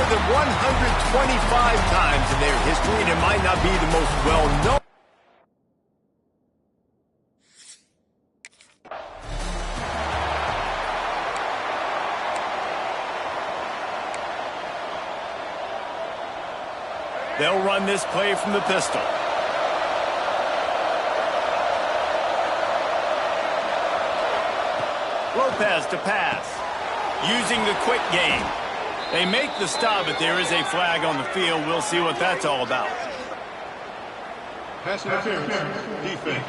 than 125 times in their history, and it might not be the most well-known. They'll run this play from the pistol. Lopez to pass. Using the quick game. They make the stop, but there is a flag on the field. We'll see what that's all about. Pass interference. Defense.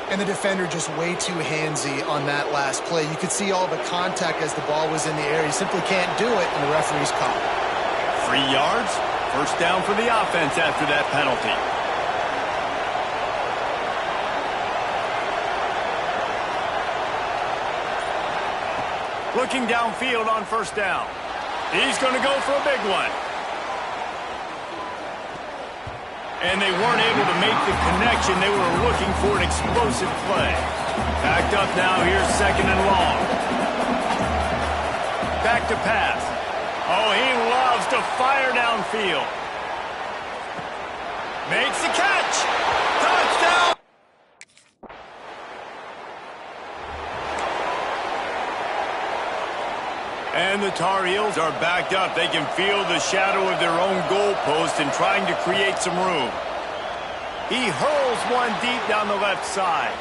And the defender just way too handsy on that last play. You could see all the contact as the ball was in the air. He simply can't do it, and the referee's called. 3 yards. First down for the offense after that penalty. Looking downfield on first down. He's going to go for a big one. And they weren't able to make the connection. They were looking for an explosive play. Backed up now. Here's second and long. Back to pass. Oh, he loves to fire downfield. Makes the catch. Touchdown. And the Tar Heels are backed up. They can feel the shadow of their own goalpost and trying to create some room. He hurls one deep down the left side.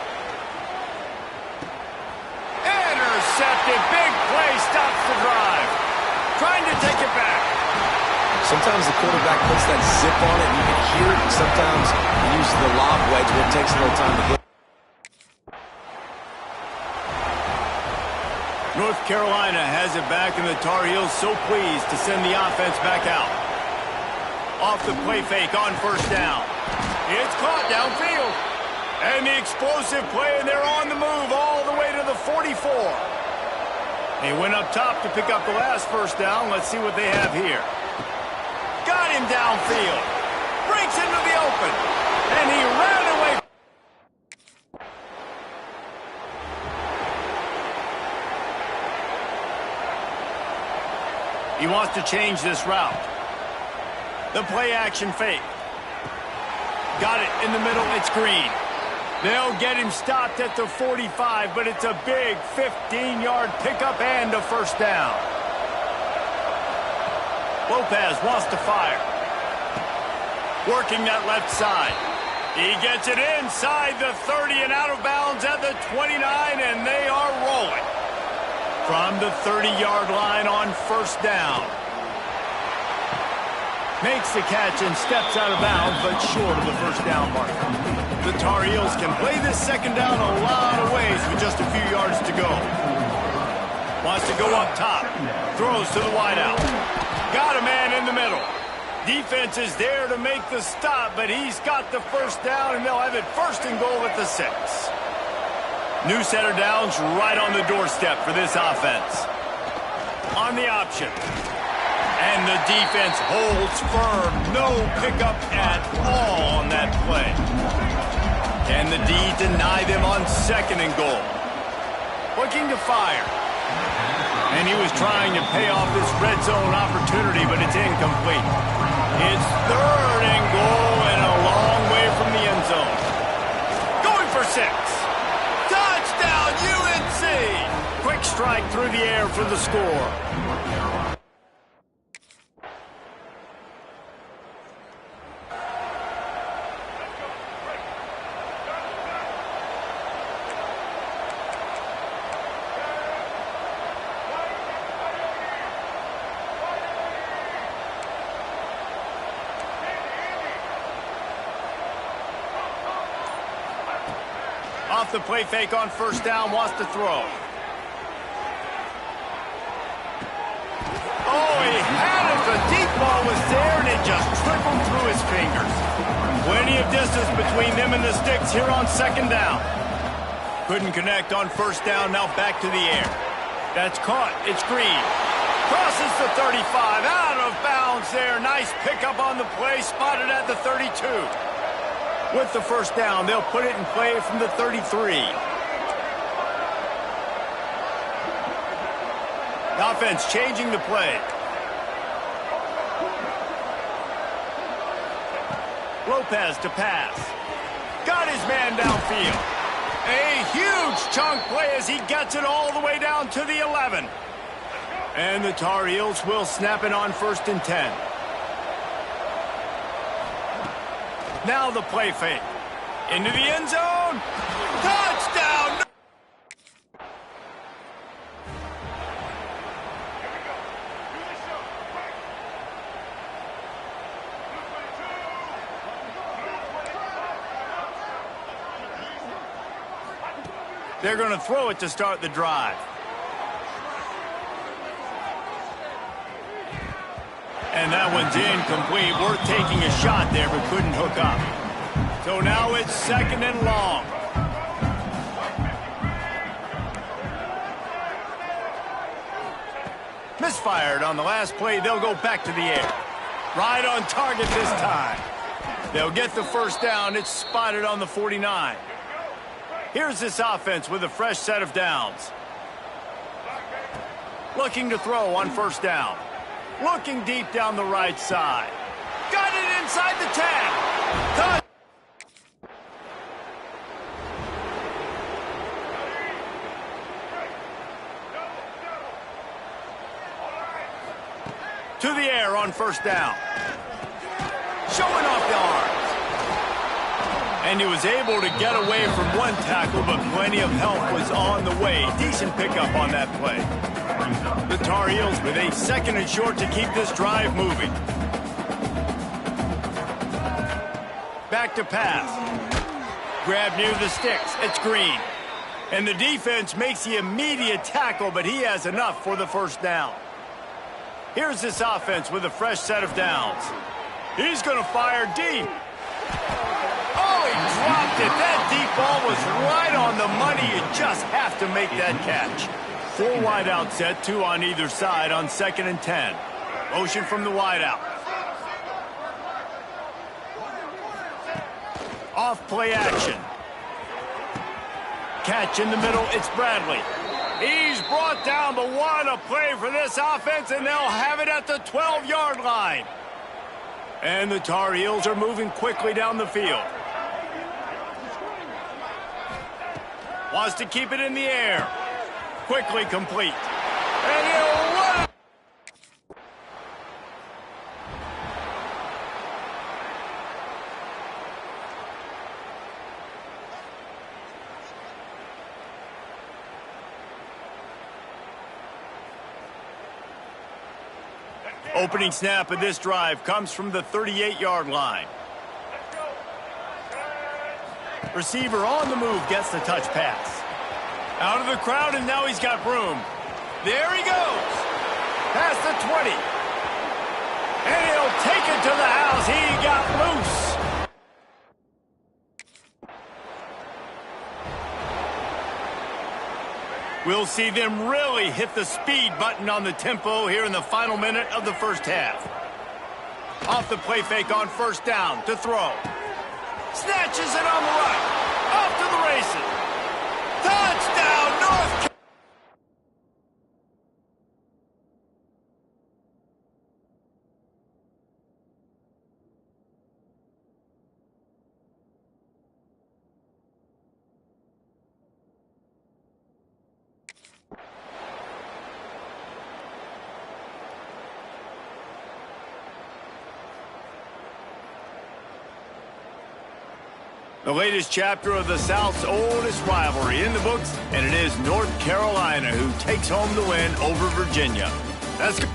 Intercepted. Big play. Stops the drive. Trying to take it back. Sometimes the quarterback puts that zip on it and you can hear it. Sometimes he uses the lob wedge where it takes a little time to hit. North Carolina has it back, and the Tar Heels so pleased to send the offense back out. Off the play fake on first down. It's caught downfield. And the explosive play, and they're on the move all the way to the 44. They went up top to pick up the last first down. Let's see what they have here. Got him downfield. Breaks into the open. And he ran away. He wants to change this route. The play action fake. Got it in the middle. It's Green. They'll get him stopped at the 45, but it's a big 15-yard pickup and a first down. Lopez wants to fire. Working that left side. He gets it inside the 30 and out of bounds at the 29, and they are rolling. From the 30-yard line on first down. Makes the catch and steps out of bounds, but short of the first down mark. The Tar Heels can play this second down a lot of ways with just a few yards to go. Wants to go up top. Throws to the wideout. Got a man in the middle. Defense is there to make the stop, but he's got the first down, and they'll have it first and goal at the 6. New set of downs right on the doorstep for this offense. On the option. And the defense holds firm. No pickup at all on that play. Can the D deny them on second and goal? Looking to fire. And he was trying to pay off this red zone opportunity, but it's incomplete. It's third and goal and a long way from the end zone. Going for 6. Touchdown, UNC! Quick strike through the air for the score. Off the play fake on first down, wants to throw. Oh, he had it. The deep ball was there, and it just trickled through his fingers. Plenty of distance between them and the sticks here on second down. Couldn't connect on first down, now back to the air. That's caught. It's Green. Crosses the 35, out of bounds there. Nice pickup on the play, spotted at the 32. With the first down, they'll put it in play from the 33. The offense changing the play. Lopez to pass. Got his man downfield. A huge chunk play as he gets it all the way down to the 11. And the Tar Heels will snap it on 1st and 10. Now the play fake. Into the end zone. Touchdown! They're going to throw it to start the drive. And that one's incomplete. Worth taking a shot there, but couldn't hook up. So now it's 2nd and long. Misfired on the last play. They'll go back to the air. Right on target this time. They'll get the 1st down. It's spotted on the 49. Here's this offense with a fresh set of downs. Looking to throw on 1st down. Looking deep down the right side. Got it inside the 10. Touch. To the air on 1st down. Showing off the arms. And he was able to get away from one tackle, but plenty of help was on the way. Decent pickup on that play. The Tar Heels with a 2nd and short to keep this drive moving. Back to pass. Grab near the sticks. It's Green. And the defense makes the immediate tackle, but he has enough for the 1st down. Here's this offense with a fresh set of downs. He's going to fire deep. Oh, he dropped it. That deep ball was right on the money. You just have to make that catch. 4 wide out set, 2 on either side on 2nd and 10. Motion from the wide out. Off play action. Catch in the middle, it's Bradley. He's brought down, but what a play for this offense, and they'll have it at the 12-yard line. And the Tar Heels are moving quickly down the field. Wants to keep it in the air. Quickly complete. And he'll run it. Opening snap of this drive comes from the 38-yard line. Receiver on the move gets the touch pass. Out of the crowd, and now he's got room. There he goes. Past the 20. And he'll take it to the house. He got loose. We'll see them really hit the speed button on the tempo here in the final minute of the 1st half. Off the play fake on 1st down to throw. Snatches it on the right. Off to the races. Touchdown, North Carolina. The latest chapter of the South's oldest rivalry in the books, and it is North Carolina who takes home the win over Virginia. Let's go.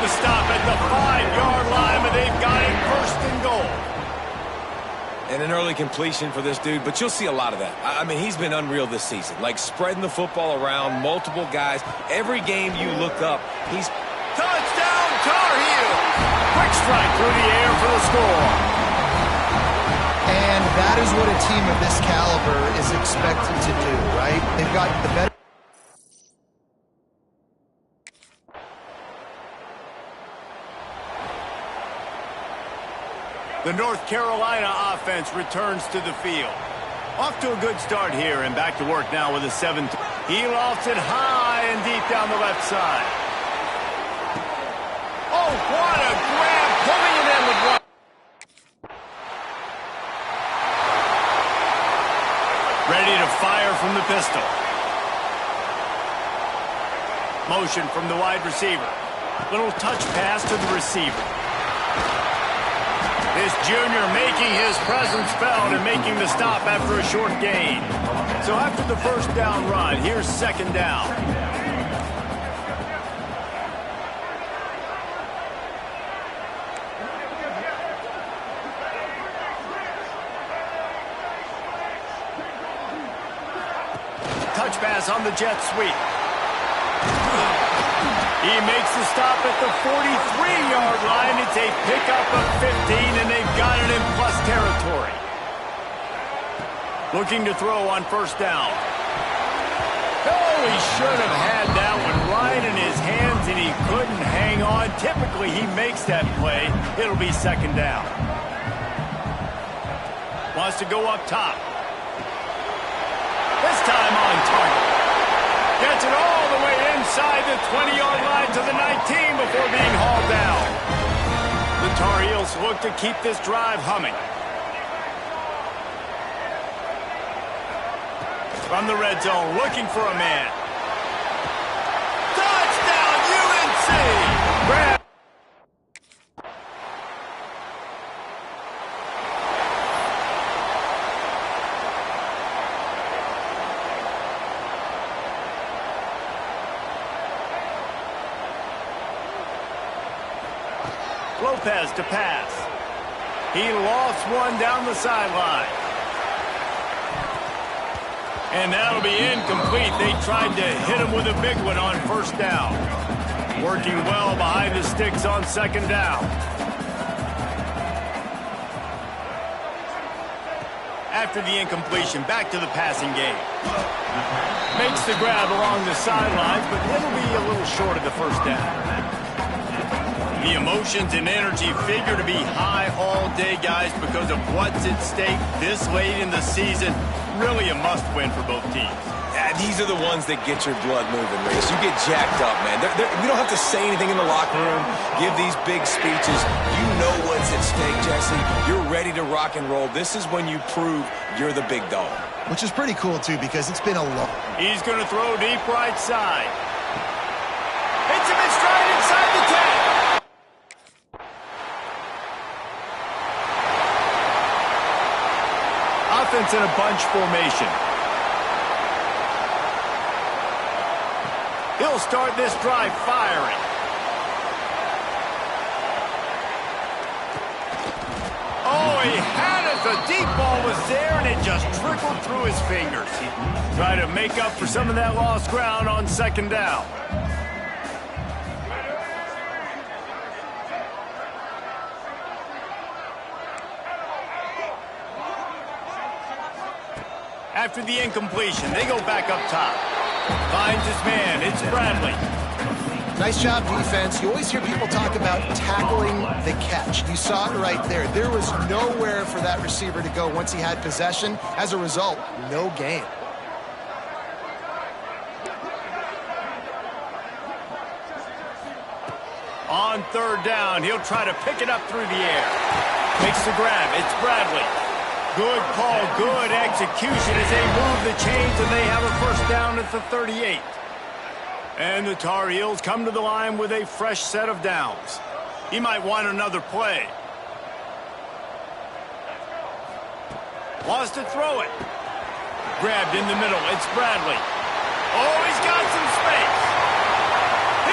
the stop at the 5-yard line, but they've got it first and goal. And an early completion for this dude, but you'll see a lot of that. I mean, he's been unreal this season, like spreading the football around, multiple guys. Every game you look up, he's... Touchdown, Tar Heels! Quick strike through the air for the score. And that is what a team of this caliber is expected to do, right? They've got the better... The North Carolina offense returns to the field. Off to a good start here, and back to work now with a 7th. He lofts it high and deep down the left side. Oh, what a grab, pulling it in with one. Ready to fire from the pistol. Motion from the wide receiver. Little touch pass to the receiver. This junior making his presence felt and making the stop after a short gain. So after the first down run, here's second down. Touch pass on the jet sweep. He makes the stop at the 43-yard line. It's a pickup of 15, and they've got it in plus territory. Looking to throw on first down. Oh, he should have had that one right in his hands, and he couldn't hang on. Typically, he makes that play. It'll be second down. Wants to go up top. This time on target. Gets it all the way inside the 20-yard line to the 19 before being hauled down. The Tar Heels look to keep this drive humming. From the red zone, looking for a man. Touchdown, UNC! Grab. Lopez to pass. He lofts one down the sideline. And that'll be incomplete. They tried to hit him with a big one on first down. Working well behind the sticks on second down. After the incompletion, back to the passing game. Makes the grab along the sidelines, but it'll be a little short of the first down. The emotions and energy figure to be high all day, guys, because of what's at stake this late in the season. Really a must-win for both teams. Yeah, these are the ones that get your blood moving, Reese. You get jacked up, man. We don't have to say anything in the locker room, give these big speeches. You know what's at stake, Jesse. You're ready to rock and roll. This is when you prove you're the big dog. Which is pretty cool, too, because it's been a long... He's going to throw deep right side. Hits him in stride inside the 10. Offense in a bunch formation. He'll start this drive firing. Oh, he had it. The deep ball was there, and it just trickled through his fingers. He tried to make up for some of that lost ground on second down. After the incompletion, they go back up top. Finds his man. It's Bradley. Nice job, defense. You always hear people talk about tackling the catch. You saw it right there. There was nowhere for that receiver to go once he had possession. As a result, no gain. On third down, he'll try to pick it up through the air. Makes the grab. It's Bradley. Good call, good execution as they move the chains, and they have a first down at the 38. And the Tar Heels come to the line with a fresh set of downs. He might want another play. Wants to throw it. Grabbed in the middle. It's Bradley. Oh, he's got some space.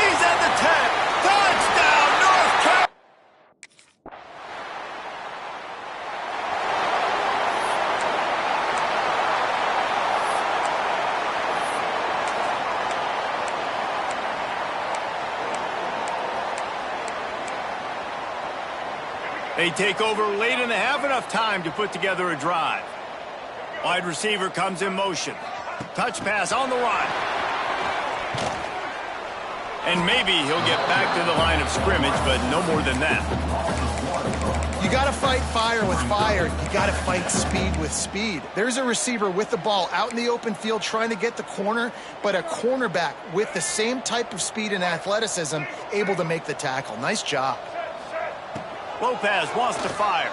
He's at the 10. Touchdown, They take over late in the half, enough time to put together a drive. Wide receiver comes in motion. Touch pass on the run. And maybe he'll get back to the line of scrimmage, but no more than that. You got to fight fire with fire. You got to fight speed with speed. There's a receiver with the ball out in the open field trying to get the corner, but a cornerback with the same type of speed and athleticism able to make the tackle. Nice job. Lopez wants to fire.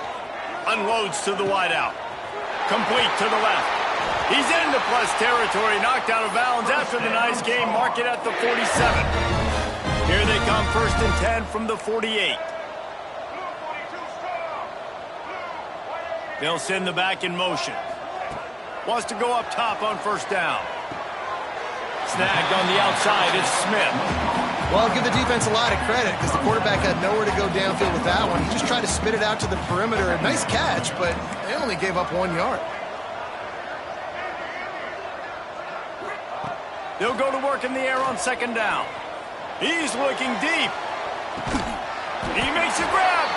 Unloads to the wideout. Complete to the left. He's into plus territory, knocked out of bounds after the nice game. Mark it at the 47. Here they come, 1st and 10 from the 48. They'll send the back in motion. Wants to go up top on 1st down. Snagged on the outside, it's Smith. Well, I'll give the defense a lot of credit because the quarterback had nowhere to go downfield with that one. He just tried to spit it out to the perimeter. Nice catch, but they only gave up 1 yard. They'll go to work in the air on 2nd down. He's looking deep. He makes a grab.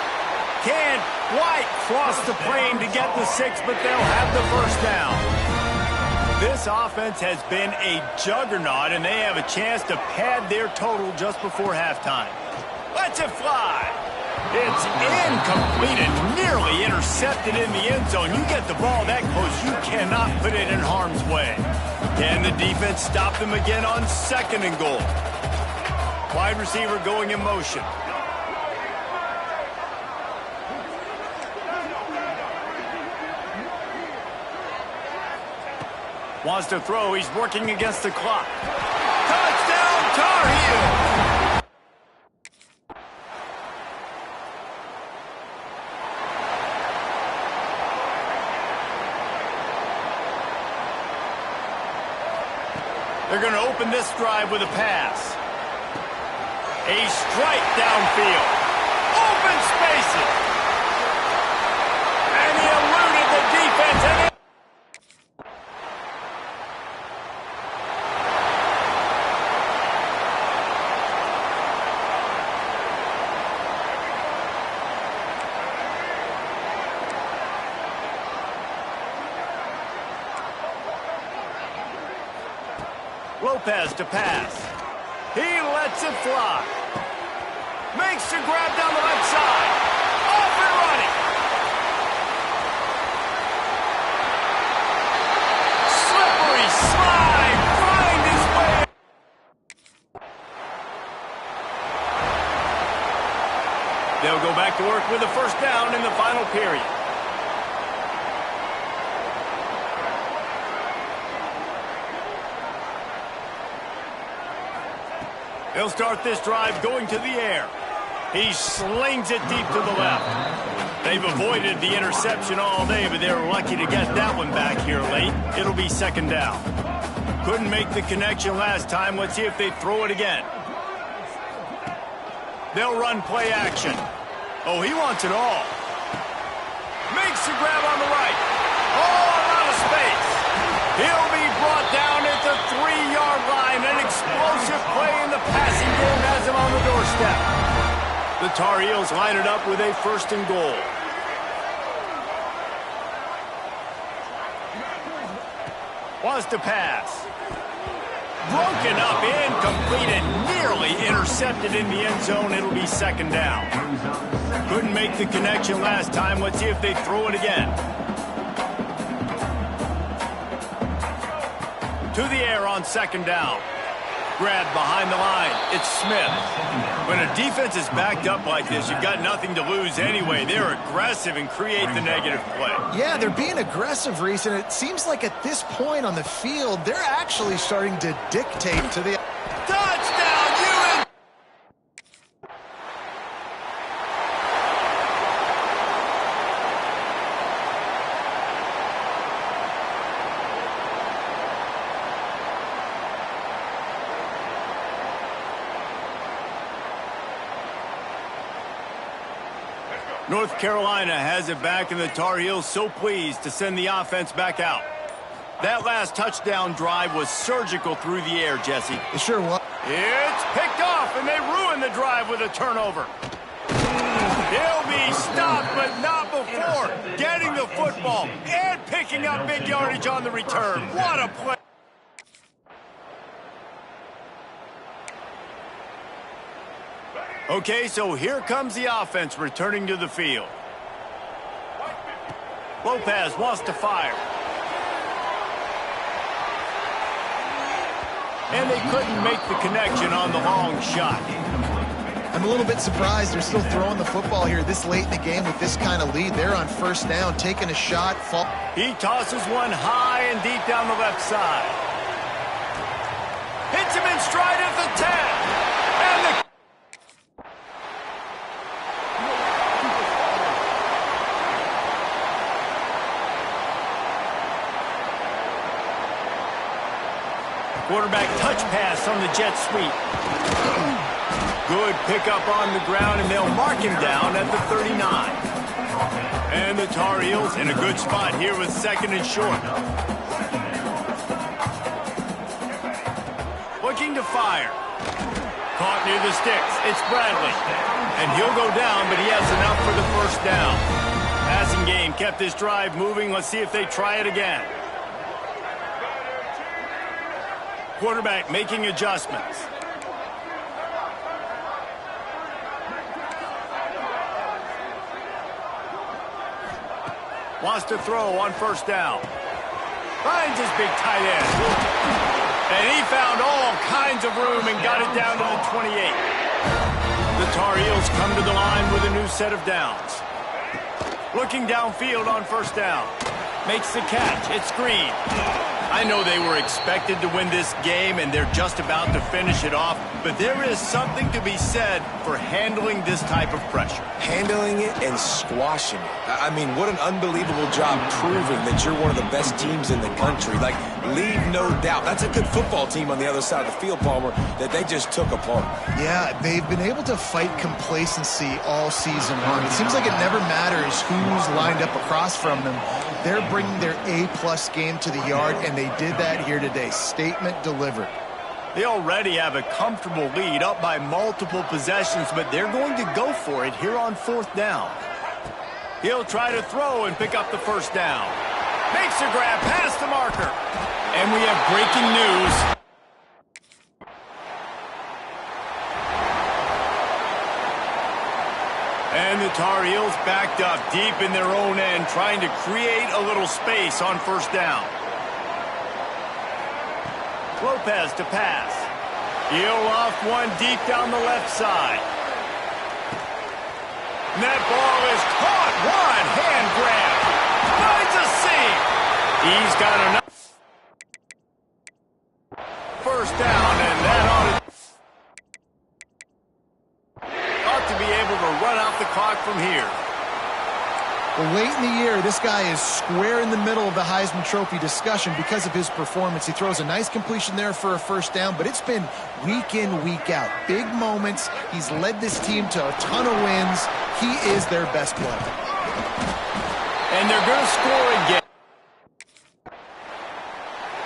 Can't quite cross the plane to get the 6, but they'll have the 1st down. This offense has been a juggernaut, and they have a chance to pad their total just before halftime. Lets it fly. It's incomplete and nearly intercepted in the end zone. You get the ball that close, you cannot put it in harm's way. Can the defense stop them again on 2nd and goal? Wide receiver going in motion. Wants to throw. He's working against the clock. Touchdown, Tar Heels! They're going to open this drive with a pass. A strike downfield. Open spaces. And he eluded the defense. And Lopez to pass. He lets it fly. Makes the grab down the left side. Off and running. Slippery slide. Find his way. They'll go back to work with a 1st down in the final period. He'll start this drive going to the air. He slings it deep to the left. They've avoided the interception all day, but they're lucky to get that one back here late. It'll be 2nd down. Couldn't make the connection last time. Let's see if they throw it again. They'll run play action. Oh, he wants it all. Makes the grab on the right. All out of space. He'll be brought down at the 3-yard line. An explosive play in the passing game has him on the doorstep. The Tar Heels line it up with a 1st and goal. Wants to pass. Broken up, incomplete, and nearly intercepted in the end zone. It'll be 2nd down. Couldn't make the connection last time. Let's see if they throw it again. To the air on 2nd down. Grab behind the line. It's Smith. When a defense is backed up like this, you've got nothing to lose anyway. They're aggressive and create the negative play. Yeah, they're being aggressive, Reese, and it seems like at this point on the field, they're actually starting to dictate to the... Touchdown, UNC! North Carolina has it back, and the Tar Heels so pleased to send the offense back out. That last touchdown drive was surgical through the air, Jesse. It sure was. It's picked off, and they ruin the drive with a turnover. He'll be stopped, but not before getting the football and picking up big yardage on the return. What a play. Okay, so here comes the offense returning to the field. Lopez wants to fire. And they couldn't make the connection on the long shot. I'm a little bit surprised they're still throwing the football here this late in the game with this kind of lead. They're on first down, taking a shot. He tosses one high and deep down the left side. Hits him in stride at the 10. And the quarterback touch pass on the jet sweep. Good pickup on the ground, and they'll mark him down at the 39. And the Tar Heels in a good spot here with second and short. Looking to fire. Caught near the sticks. It's Bradley. And he'll go down, but he has enough for the first down. Passing game kept this drive moving. Let's see if they try it again. Quarterback making adjustments. Wants to throw on first down. Finds his big tight end. And he found all kinds of room and got it down to the 28. The Tar Heels come to the line with a new set of downs. Looking downfield on first down. Makes the catch. It's Green. I know they were expected to win this game, and they're just about to finish it off, but there is something to be said for handling this type of pressure. Handling it and squashing it. I mean, what an unbelievable job proving that you're one of the best teams in the country. Like, leave no doubt. That's a good football team on the other side of the field, Palmer, that they just took apart. Yeah, they've been able to fight complacency all season long. It seems like it never matters who's lined up across from them. They're bringing their A-plus game to the yard, and they did that here today. Statement delivered. They already have a comfortable lead, up by multiple possessions, but they're going to go for it here on fourth down. He'll try to throw and pick up the first down. Makes a grab past the marker. And we have breaking news. And the Tar Heels backed up deep in their own end, trying to create a little space on first down. Lopez to pass. He'll off one deep down the left side. And that ball is caught. One hand grab. Finds a seam. He's got enough. First down, and that ought to be able to run out the clock from here. Well, late in the year, this guy is square in the middle of the Heisman Trophy discussion because of his performance. He throws a nice completion there for a first down, but it's been week in, week out. Big moments. He's led this team to a ton of wins. He is their best player. And they're going to score again.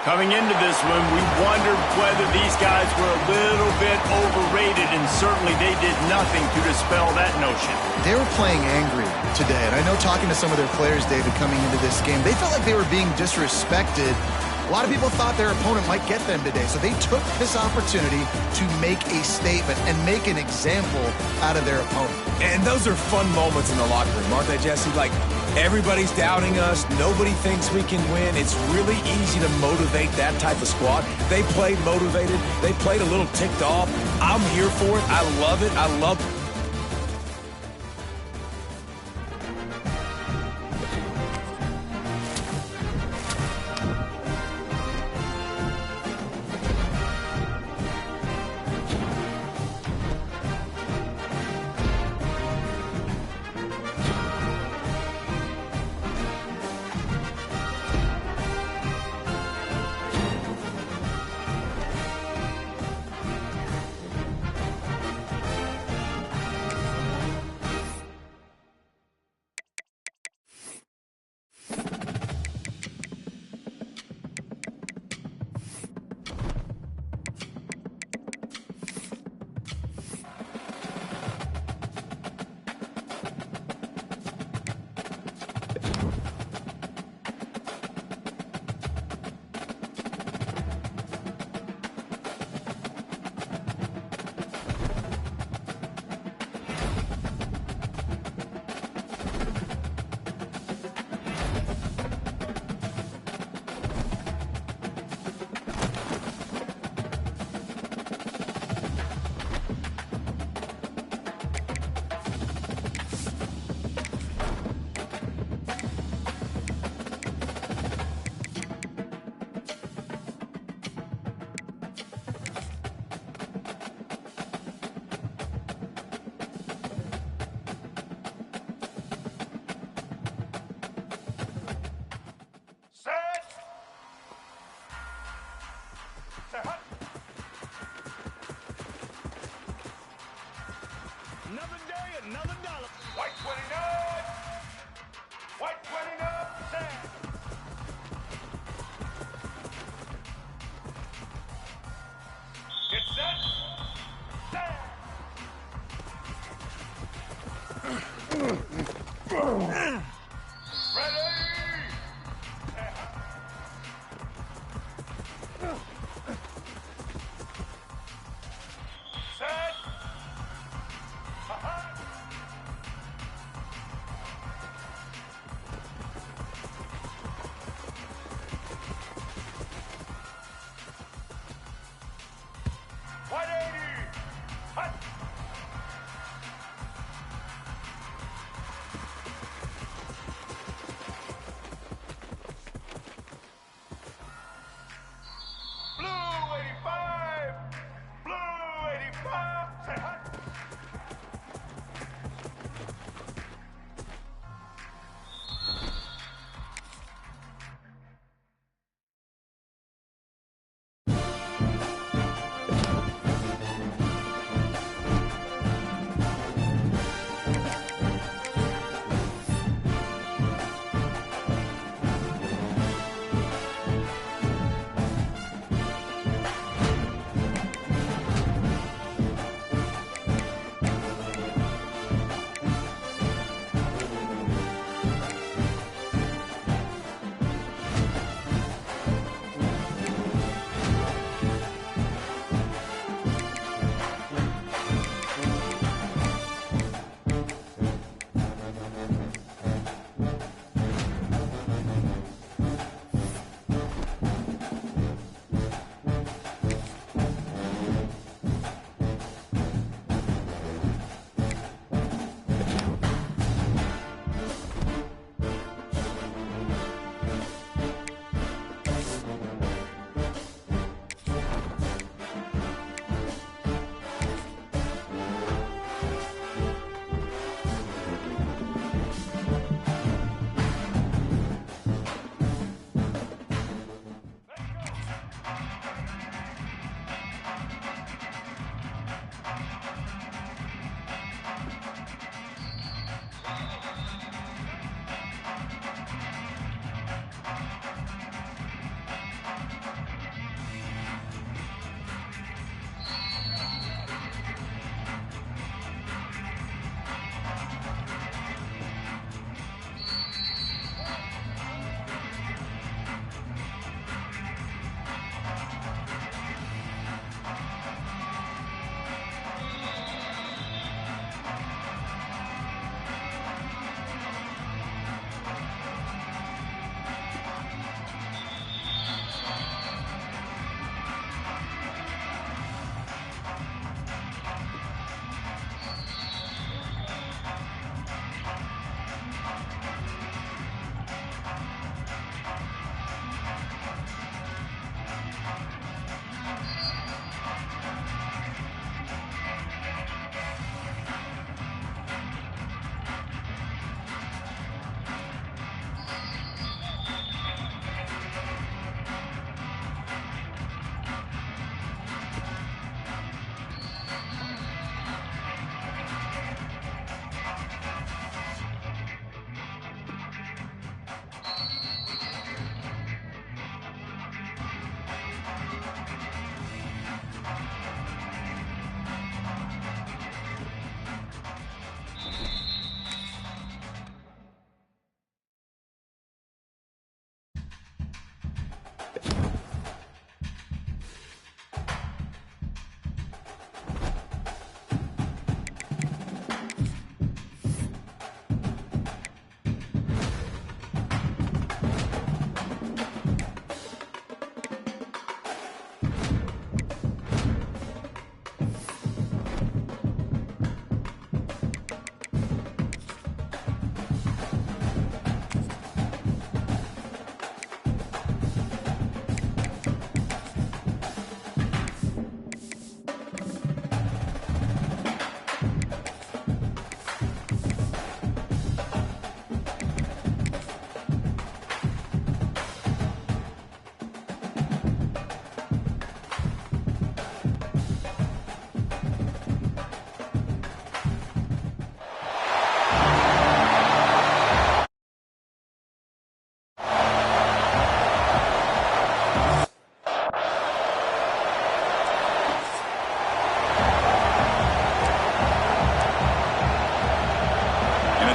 Coming into this one, we wondered whether these guys were a little bit overrated, and certainly they did nothing to dispel that notion. They were playing angry today, and I know talking to some of their players, David, coming into this game, they felt like they were being disrespected. A lot of people thought their opponent might get them today, so they took this opportunity to make a statement and make an example out of their opponent. And those are fun moments in the locker room, aren't they, Jesse? Like, everybody's doubting us. Nobody thinks we can win. It's really easy to motivate that type of squad. They played motivated. They played a little ticked off. I'm here for it. I love it. I love it.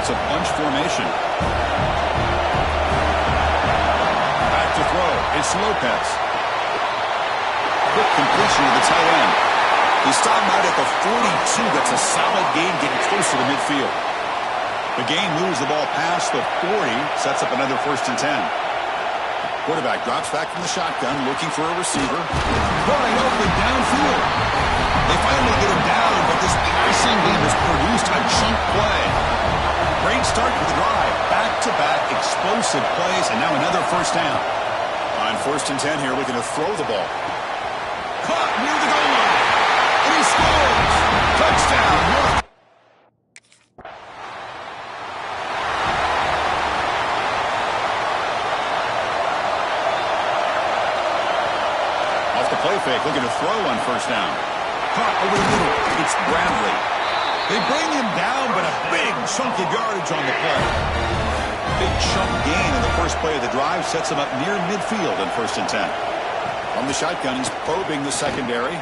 It's a bunch formation. Back to throw. It's Lopez. Quick completion to the tight end. He stopped out at the 42. That's a solid gain getting closer to midfield. The game moves the ball past the 40, sets up another 1st and 10. Quarterback drops back from the shotgun, looking for a receiver. Wide open downfield. They finally get him down, but this passing game has produced a chunk play. Great start to the drive. Back-to-back explosive plays, and now another 1st down. On 1st and 10 here, looking to throw the ball. Caught near the goal line. And he scores! Touchdown! Off the play fake, looking to throw on 1st down. Caught over the middle. It's Bradley. They bring him down, but a big chunk of yardage on the play. Big chunk gain in the first play of the drive sets him up near midfield on 1st and 10. From the shotgun, he's probing the secondary.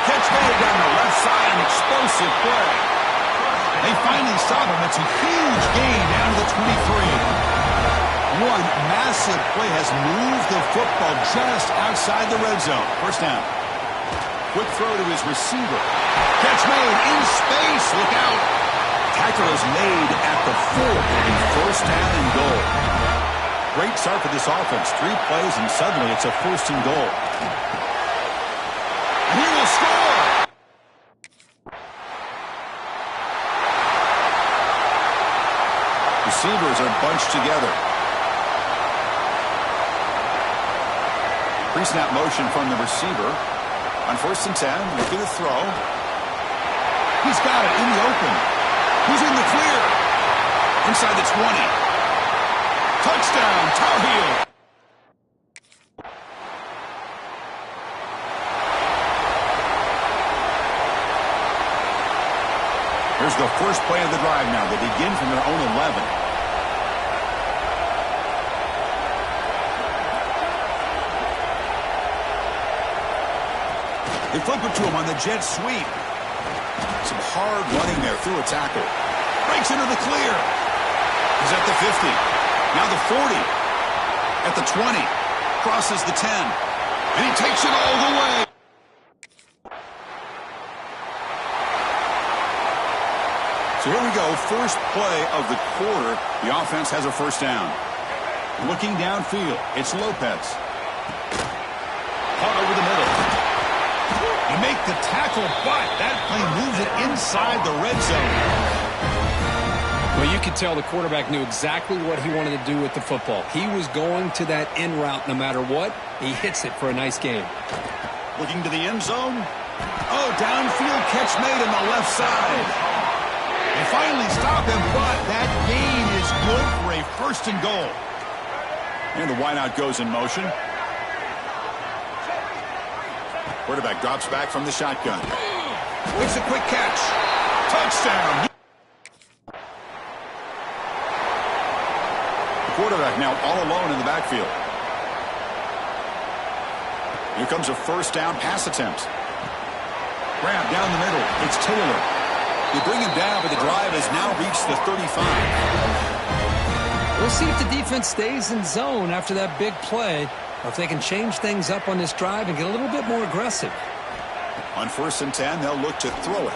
Catch made down the left side, an explosive play. They finally stop him. It's a huge gain down to the 23. One massive play has moved the football just outside the red zone. 1st down. Quick throw to his receiver. Catch made in space. Look out. Tackle is made at the 4 in 1st down and goal. Great start for this offense. 3 plays and suddenly it's a 1st and goal. And he will score. Receivers are bunched together. Pre-snap motion from the receiver. On 1st and 10, looking to throw. He's got it in the open. He's in the clear. Inside the 20. Touchdown, Tar Heel. Here's the first play of the drive now. They begin from their own 11. They flip it to him on the jet sweep. Some hard running there through a tackle. Breaks into the clear. He's at the 50. Now the 40. At the 20. Crosses the 10. And he takes it all the way. So here we go. First play of the quarter. The offense has a 1st down. Looking downfield. It's Lopez. Caught over the middle. You make the tackle, but that play moves it inside the red zone. Well, you could tell the quarterback knew exactly what he wanted to do with the football. He was going to that in route no matter what. He hits it for a nice game. Looking to the end zone. Oh, downfield catch made on the left side. They finally stop him, but that gain is good for a 1st and goal. And the wideout goes in motion. Quarterback drops back from the shotgun. Makes a quick catch. Touchdown. The quarterback now all alone in the backfield. Here comes a 1st down pass attempt. Grab down the middle. It's Taylor. They bring him down, but the drive has now reached the 35. We'll see if the defense stays in zone after that big play, or if they can change things up on this drive and get a little bit more aggressive. On 1st and 10, they'll look to throw it.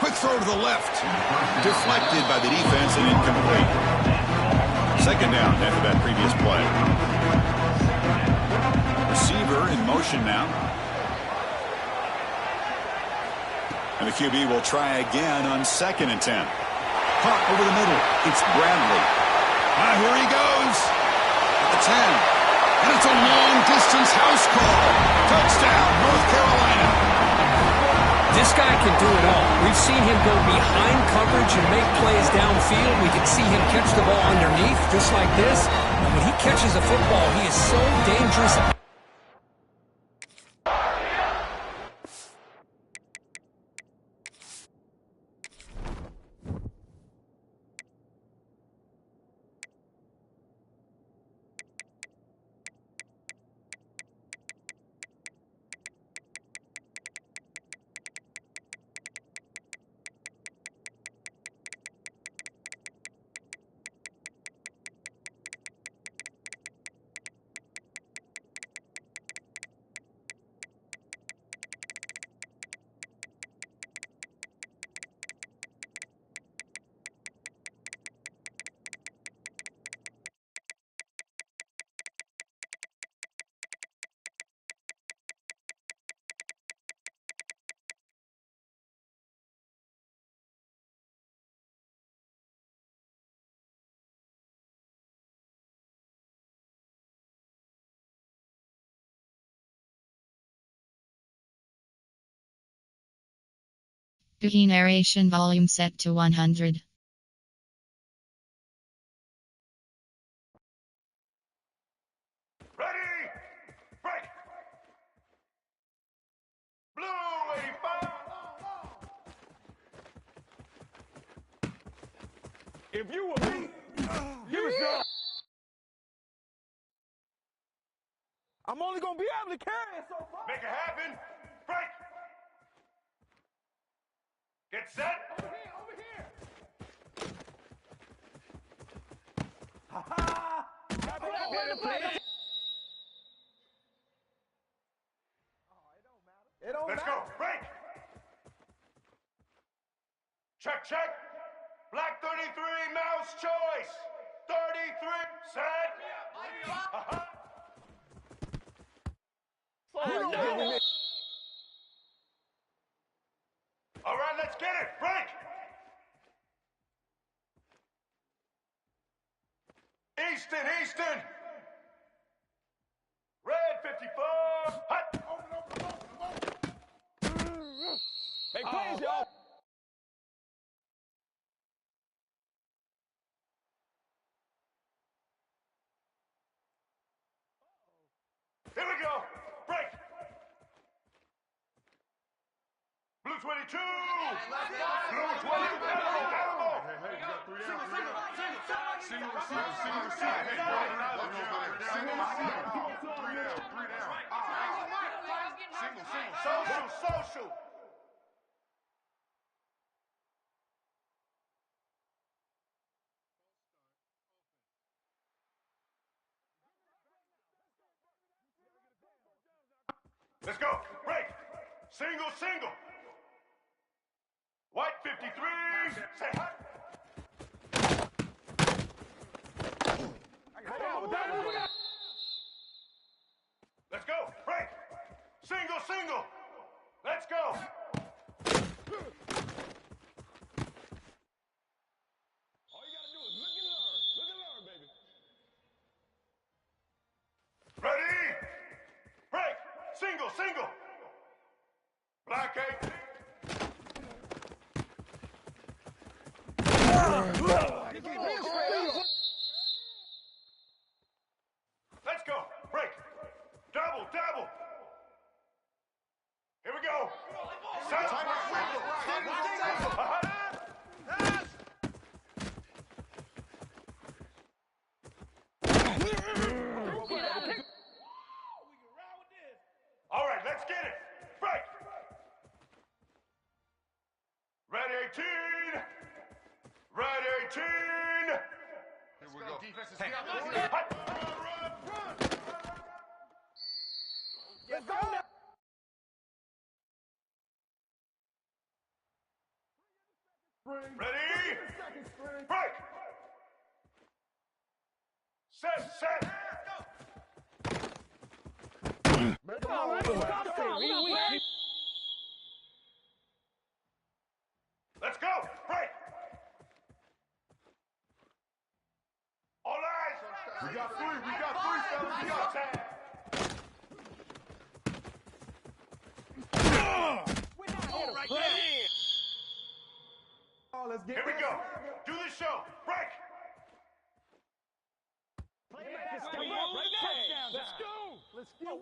Quick throw to the left. Deflected by the defense and incomplete. 2nd down after that previous play. Receiver in motion now. And the QB will try again on 2nd and 10. Caught over the middle. It's Bradley. Here he goes. At the 10. And it's a long-distance house call. Touchdown, North Carolina. This guy can do it all. We've seen him go behind coverage and make plays downfield. We can see him catch the ball underneath, just like this. And when he catches a football, he is so dangerous. Buhi narration volume set to 100. Ready? Break! Blue 85! If you were me, give us some. I'm only gonna be able to carry it so far. Make it happen. Break! Get set. Over here, Ha ha! Let's go. Break. Check, check. Black 33, mouse choice. 33, set. Ha-ha. All right, let's get it. Break. Easton. Red 54. Hut. Hey, please, y'all. Here we go. Break. Blue 22. Blue 22. Social. Let's go. Break. Single. White 53. Say hi. Let's go. Break. Single. Let's go. All you gotta do is look and learn, baby. Ready? Break. Single. Black 8. Let's go. Break. Double. Here we go. Set. All right, let's get it. Break. Red 18. Red 18. Here we go. Defense is Run. Let's go now. Ready? Break. Set. Let's go. Break. All eyes. We got three, fellas. We got time. Here we go. Do the show. Break. Let's go.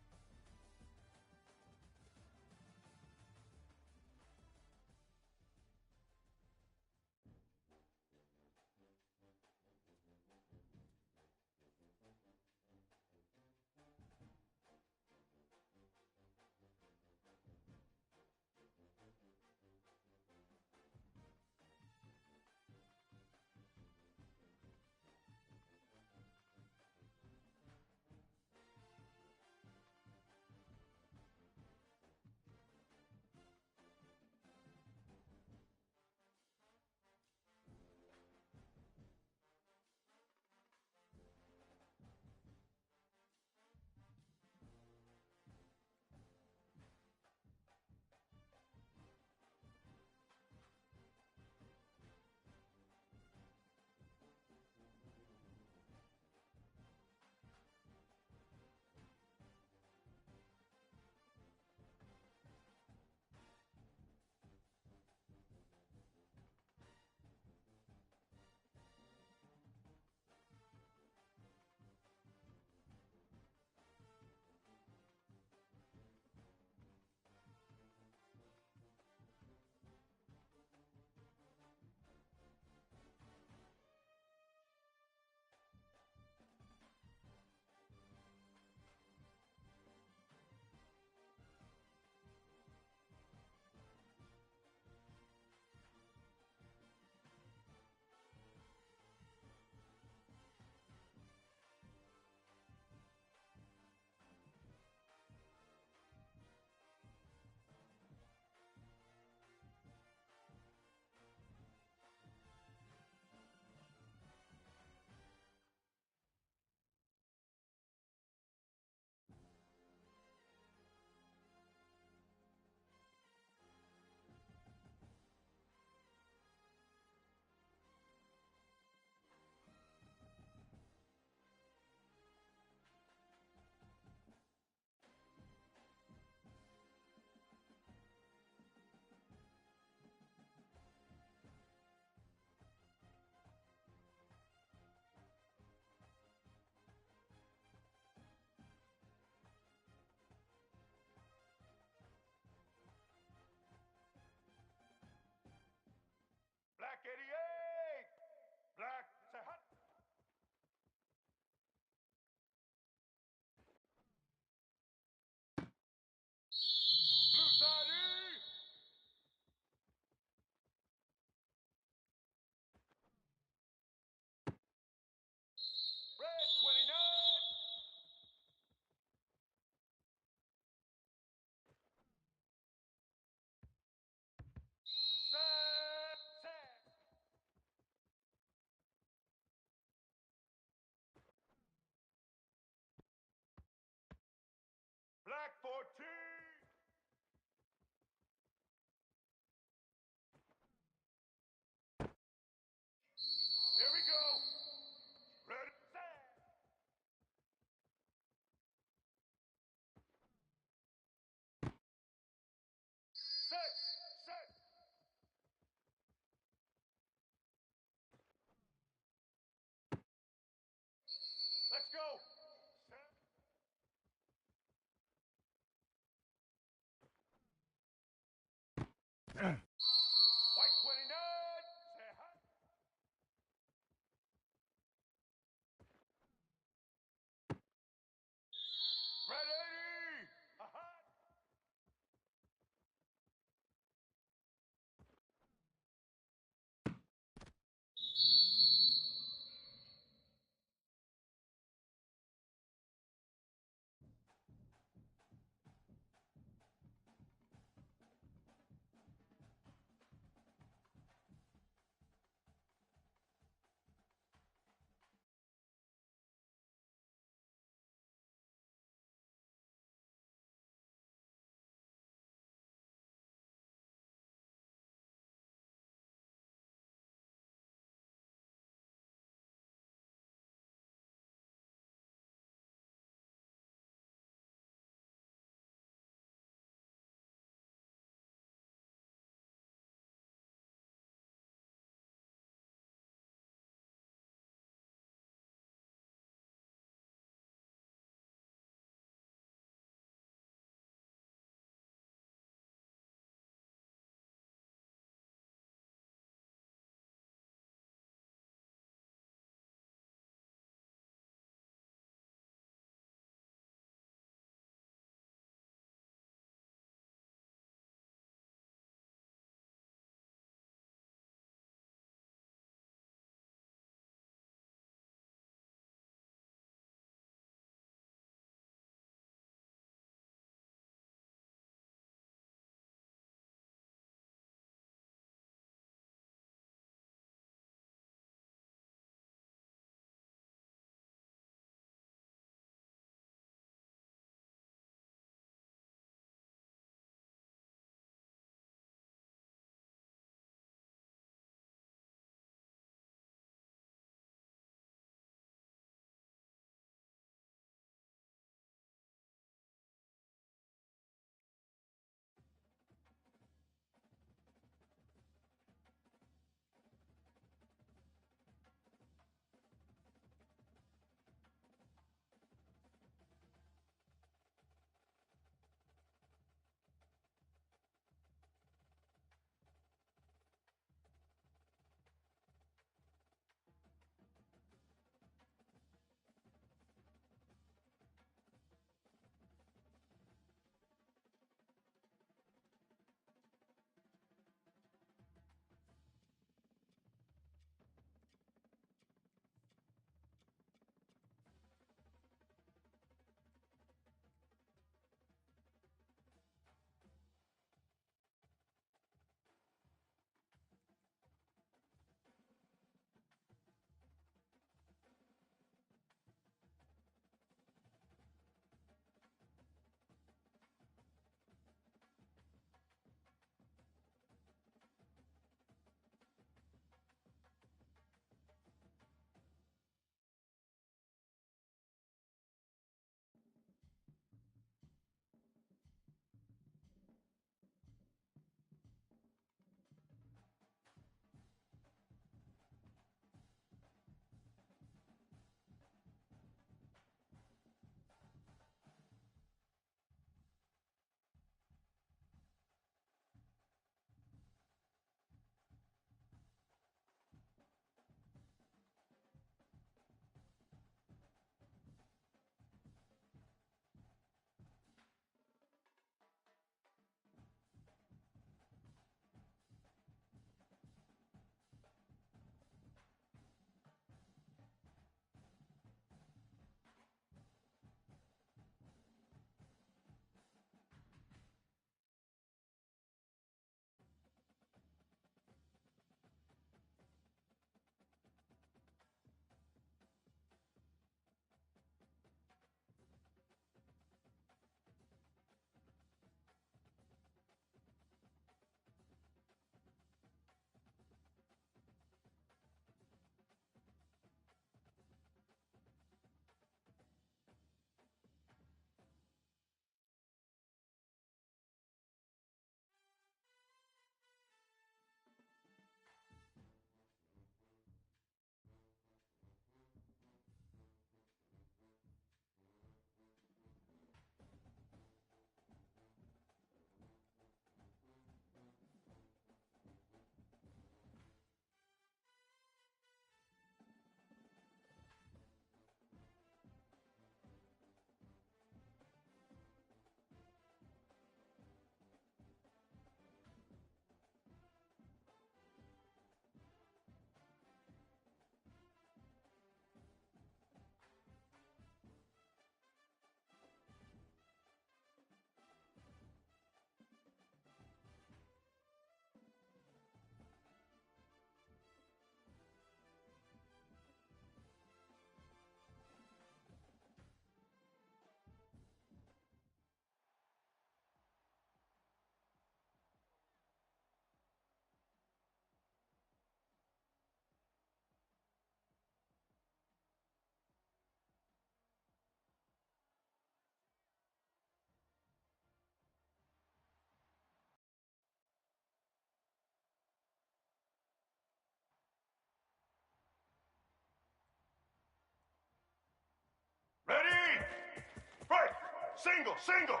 Single, single.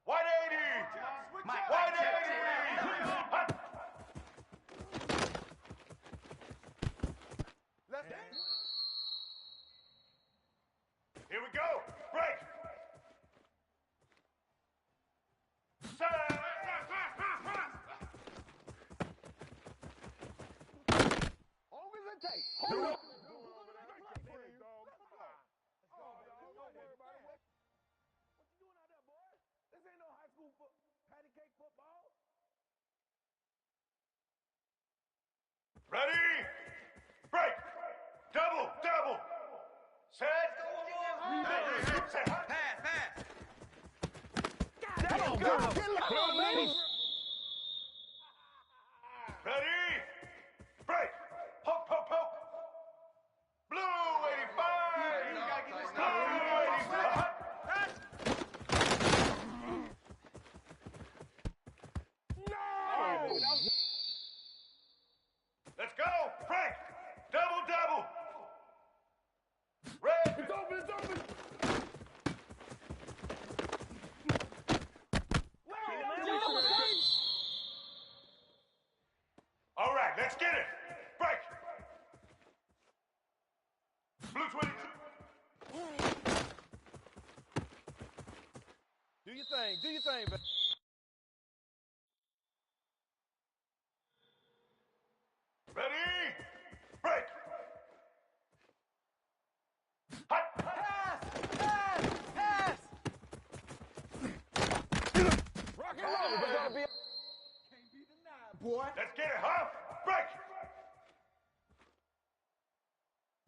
180. 180. Hut. Here we go. Break. Set. Ready? Break. Double, double. Set. Set. Ready? Break. Poke, poke, poke. Blue 85. Blue 85. Let's go. Break. Double, double. Red. It's open, it's open. All right, let's get it. Break. Blue 22. Do your thing, man. Ready? Break. Hut. Pass. Rock and roll, baby. Let's get it, huh? Break.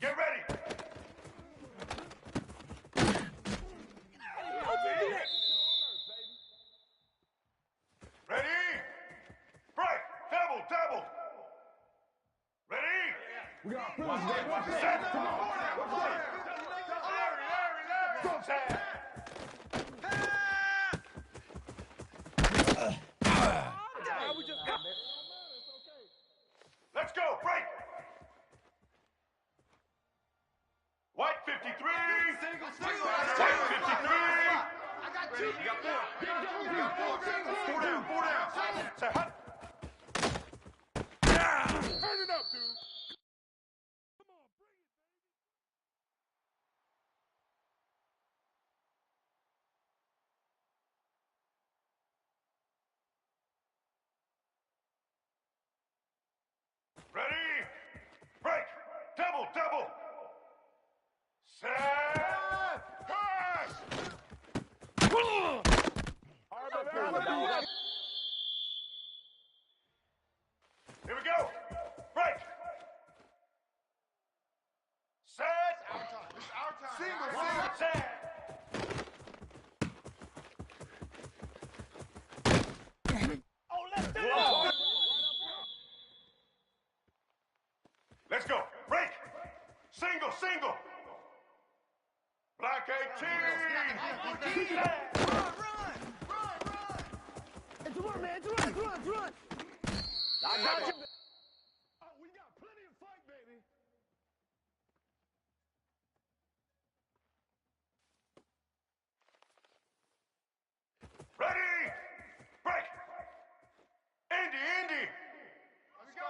Get ready. Ready? Break. Double, double. Ready? We got set. Set. Let's go. Break. White 53. White 53. I got two. You got four. You got four. Four down. Four down. Say hut. Turn it up, dude. Come on, bring it, baby. Ready? Break. Double, double. Set. Pass. Here we go. Break. Set. It's our time. Single, single. Set. Oh, let's do it. Let's go. Break. Single, single. Black 18. It's a run, man. It's a run. I got you. Oh, we got plenty of fight, baby. Ready? Break. Indy. Let's go.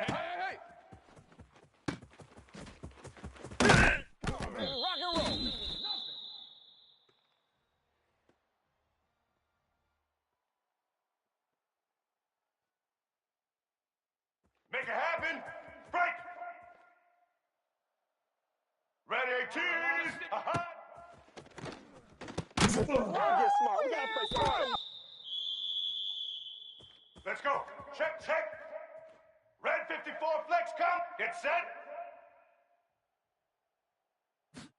Hey. Rock and roll. Make it happen. Break. Ready, cheese. Get smart. We gotta play smart. Let's go. Check. Red 54 flex come. Get set.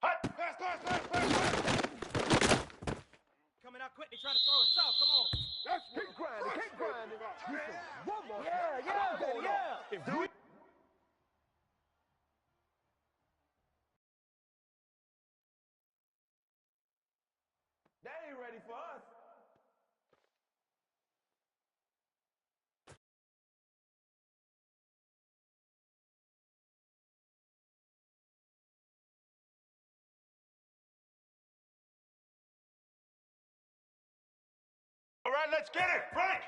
Hut. Pass. Coming out quick, they try to throw us off. Come on. Keep grinding. One more. Yeah. If we They ain't ready for us. All right, let's get it. Frank!